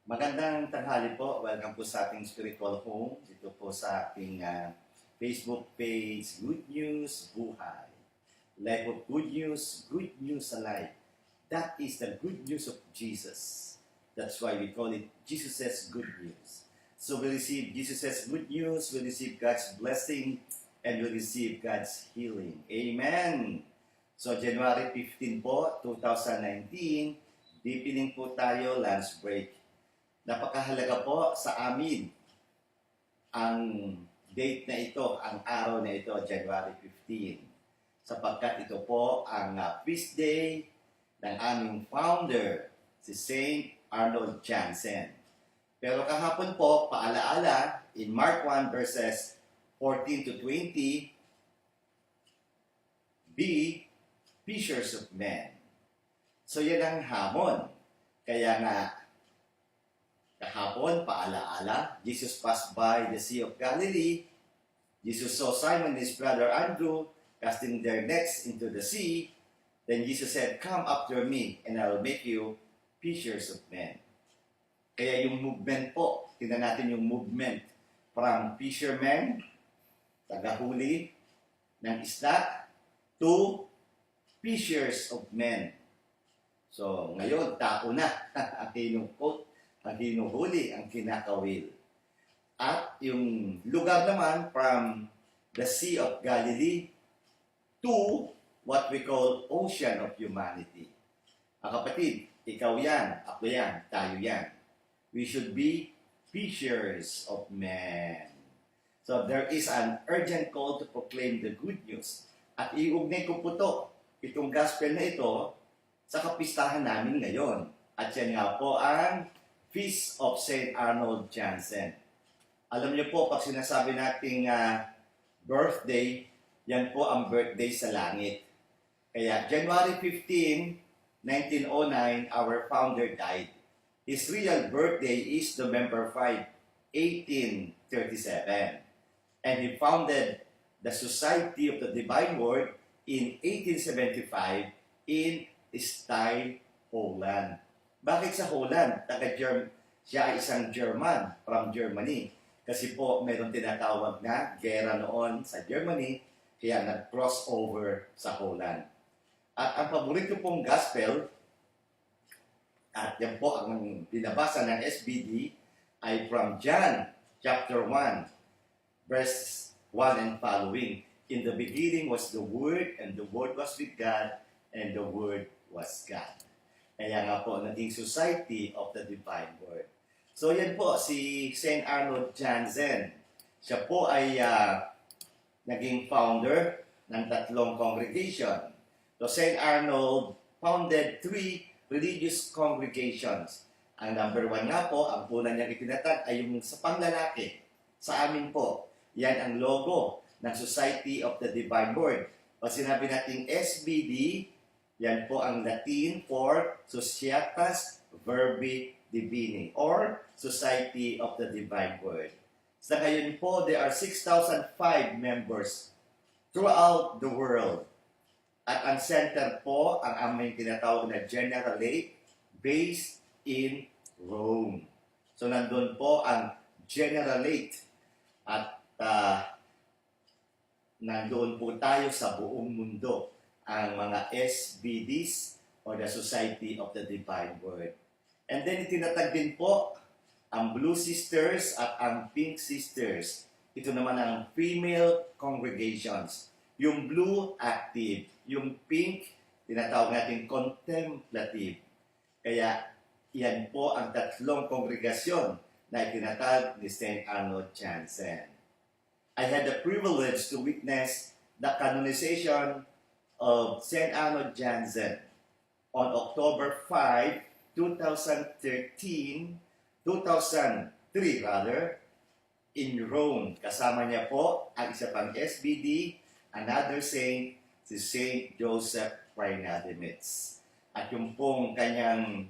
Magandang tanghali po. Welcome po sa ating spiritual home. Dito po sa ating Facebook page, Good News Buhay. Life of good news alive. That is the good news of Jesus. That's why we call it Jesus' good news. So we receive Jesus' good news, we receive God's blessing, and we receive God's healing. Amen! So January 15 po, 2019, deepening po tayo lunch break. Napakahalaga po sa amin ang date na ito, ang araw na ito, January 15. Sapagkat ito po ang feast day ng aming founder, si Saint Arnold Jansen. Pero kahapon po, paalaala, in Mark 1 verses 14 to 20, be fishers of men. So yan ang hamon. Kaya nga, kahapon, paalaala, Jesus passed by the Sea of Galilee. Jesus saw Simon and his brother Andrew casting their nets into the sea. Then Jesus said, "Come after me, and I will make you fishers of men." Kaya yung movement po, tingnan natin yung movement from fishermen, tagahuli ng isda, to fishers of men. So, ngayon, tao na ang kinukot, ang hinuhuli, ang kinakawil. At yung lugar naman from the Sea of Galilee to what we call Ocean of Humanity. Kapatid, ikaw yan, ako yan, tayo yan. We should be fishers of men. So there is an urgent call to proclaim the good news. At iugnay ko po itong gospel na ito sa kapistahan namin ngayon. At yan nga po ang Feast of St. Arnold Jansen. Alam niyo po, pag sinasabi nating birthday, yan po ang birthday sa langit. Kaya January 15, 1909, our founder died. His real birthday is November 5, 1837. And he founded the Society of the Divine Word in 1875 in Steyr, Poland. Bakit sa Holland? Siya ay isang German from Germany. Kasi po mayroong tinatawag na gera noon sa Germany, kaya nag-cross over sa Holland. At ang paborito pong gospel, at yan po ang binabasa ng SBD, ay from John chapter 1, verse 1 and following. In the beginning was the Word, and the Word was with God, and the Word was God. Kaya nga po, naging Society of the Divine Word. So yan po, si St. Arnold Jansen. Siya po ay naging founder ng 3 congregation. So St. Arnold founded 3 religious congregations. Ang number 1 nga po, ang una niyang itinatag ay yung sa panglalaki. Sa amin po, yan ang logo ng Society of the Divine Word. Pag sinabi natin SBD, yan po ang Latin for Societas Verbi Divini or Society of the Divine Word. Sa ngayon po, there are 6,005 members throughout the world. At ang center po, ang aming tinatawag na Generalate, based in Rome. So nandun po ang Generalate at nandoon po tayo sa buong mundo, ang mga SBDs or the Society of the Divine Word. And then itinatag din po ang Blue Sisters at ang Pink Sisters. Ito naman ang female congregations. Yung blue, active. Yung pink, tinatawag natin contemplative. Kaya yan po ang 3 kongregasyon na itinatag ni St. Arnold Jansen. I had the privilege to witness the canonization of St. Arnold Jansen on October 5, 2003 in Rome. Kasama niya po ang isa pang SBD, another saint, si Saint Joseph Freinademetz. At yung pong kanyang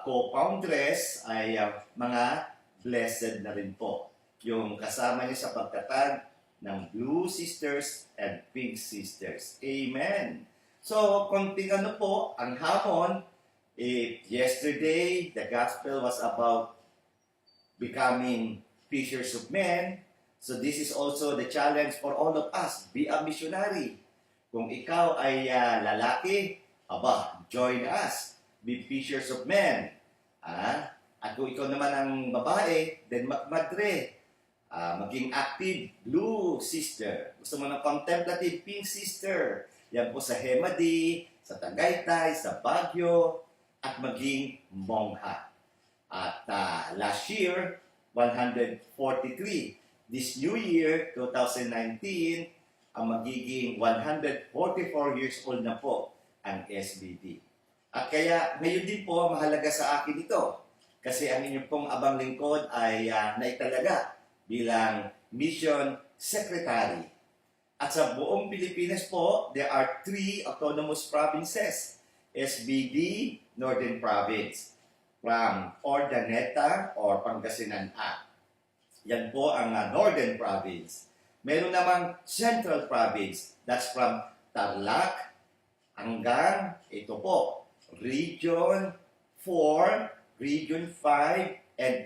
co-foundress ay mga blessed na rin po. Yung kasama niya sa pagtatag ng Blue Sisters and Pink Sisters. Amen! So, konting po, ang hamon, If yesterday the gospel was about becoming fishers of men, so this is also the challenge for all of us. Be a missionary. Kung ikaw ay lalaki, join us. Be fishers of men. At kung ikaw naman ang babae, then madre. Maging active blue sister. Gusto mo ng contemplative pink sister. Yan po sa Hemadi, sa Tagaytay, sa Baguio, at maging mongha. At last year, 143. This new year, 2019, ang magiging 144 years old na po ang SBD. At kaya ngayon din po mahalaga sa akin ito. Kasi ang inyong pong abang lingkod ay naitalaga bilang Mission Secretary. At sa buong Pilipinas po, there are 3 autonomous provinces. SBD, Northern Province, from Ordaneta or Pangasinan A. Yan po ang Northern Province. Meron namang Central Province, that's from Tarlac hanggang ito po, Region 4, Region 5, and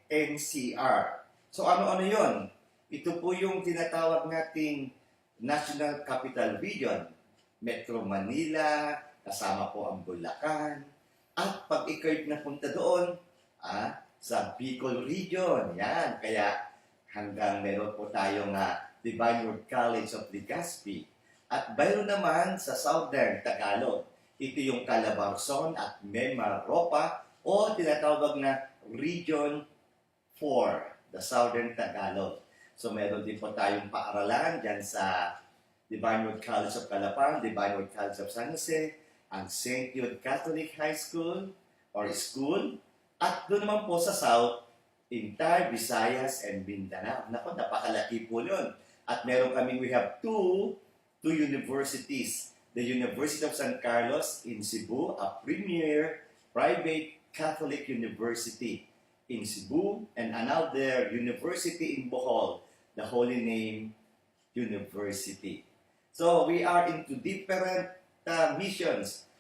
NCR. So ano-ano yun? Ito po yung tinatawag nating National Capital Region. Metro Manila, kasama po ang Bulacan. At pag ikaw'y napunta doon, sa Bicol Region, yan. Kaya hanggang meron po tayong Divine Word College of Legazpi. At mayroon naman sa Southern Tagalog. Ito yung Calabarzon at Mimaropa o tinatawag na Region 4, the Southern Tagalog. So meron din po tayong paaralan dyan sa Divine Word College of Calapang, Divine Word College of San Jose, ang St. Jude Catholic High School or School. At doon naman po sa South, entire Visayas and Mindanao. Naku, napakalaki po yun. At meron kami, we have two universities. The University of San Carlos in Cebu, a premier private Catholic university in Cebu, and another university in Bohol, the Holy Name University. So we are into different missions.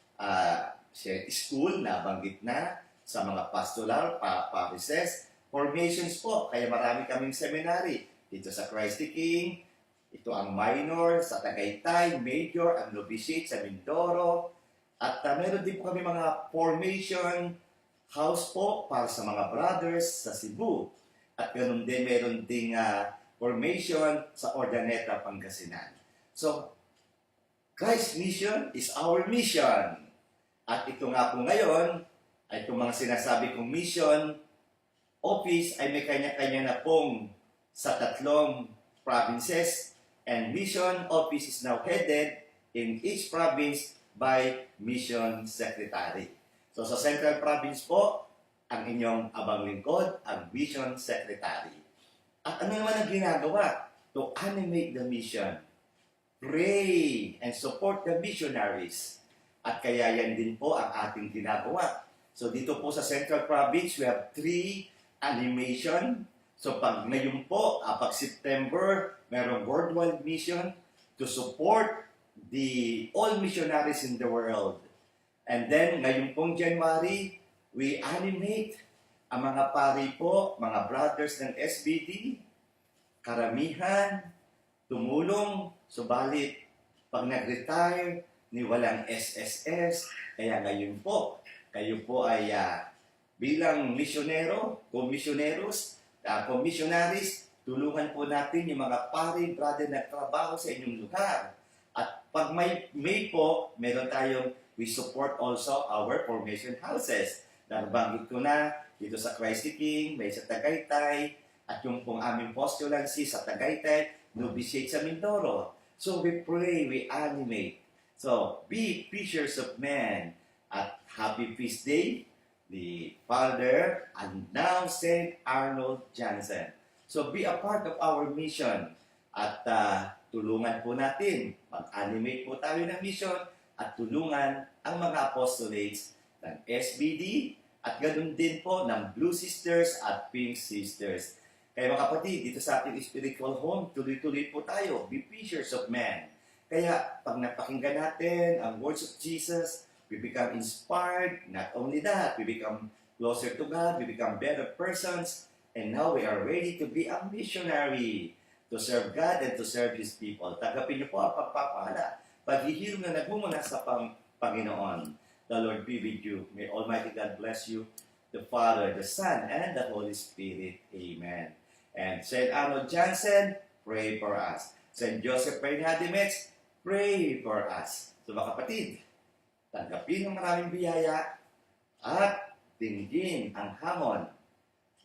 School, nabanggit na, sa mga pastoral, parishes, formations po. Kaya marami kaming seminary. Dito sa Christ the King, ito ang minor sa Tagaytay, major ang novitiate sa Mindoro. At meron din po kami mga formation house po para sa mga brothers sa Cebu. At ganoon din, meron ding formation sa Ordaneta, Pangasinan. So, Christ's mission is our mission. At ito nga po ngayon, ay itong mga sinasabi kong mission office ay may kanya-kanya na pong sa 3 provinces, and mission office is now headed in each province by mission secretary. So sa Central Province po, ang inyong abang lingkod, ang mission secretary. At ano naman ang ginagawa? To animate the mission, pray and support the missionaries. At kaya yan din po ang ating ginagawa. So dito po sa Central Province, we have 3 animation. So pag ngayon po, pag September, merong worldwide mission to support all missionaries in the world. And then ngayon pong January, we animate ang mga pari po, mga brothers ng SBD, karamihan, tumulong, subalit pag nag-retire, ni walang SSS, kaya ngayon po, kayo po ay bilang misyonero, komisyoneros, komisyonaris, tulungan po natin yung mga pari, brother na trabaho sa inyong lugar. At pag may po, meron tayong, we support also our formation houses. Nabanggit ko na, dito sa Christ the King, may sa Tagaytay, at yung pong aming postulancy sa Tagaytay, novitiate sa Mindoro. So we pray, we animate. So, be fishers of men. At happy feast day, the Father, and now St. Arnold Jansen. So, be a part of our mission. At tulungan po natin. Mag-animate po tayo ng mission at tulungan ang mga apostolates ng SBD at ganoon din po ng Blue Sisters at Pink Sisters. Kaya mga kapatid, dito sa ating spiritual home, tuloy-tuloy po tayo. Be fishers of men. Kaya pag napakinggan natin ang words of Jesus, we become inspired. Not only that, we become closer to God, we become better persons, and now we are ready to be a missionary to serve God and to serve His people. Tagapin niyo po ang pagpapala, paghihirap na nagmumula sa Panginoon. The Lord be with you. May Almighty God bless you, the Father, the Son, and the Holy Spirit. Amen. And St. Arnold Jansen, pray for us. St. Joseph Bernadimetz, pray for us. So mga kapatid, tanggapin ang maraming biyaya at dinggin ang hamon.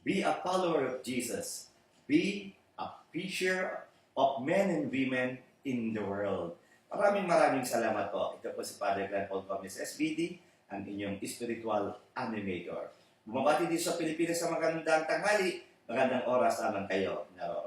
Be a follower of Jesus. Be a fisher of men and women in the world. Maraming salamat po. Ito po si Father Glenn Paul Gomez, SBD, ang inyong spiritual animator. Bumabati din sa Pilipinas sa magandang tanghali, magandang oras naman kayo naroon.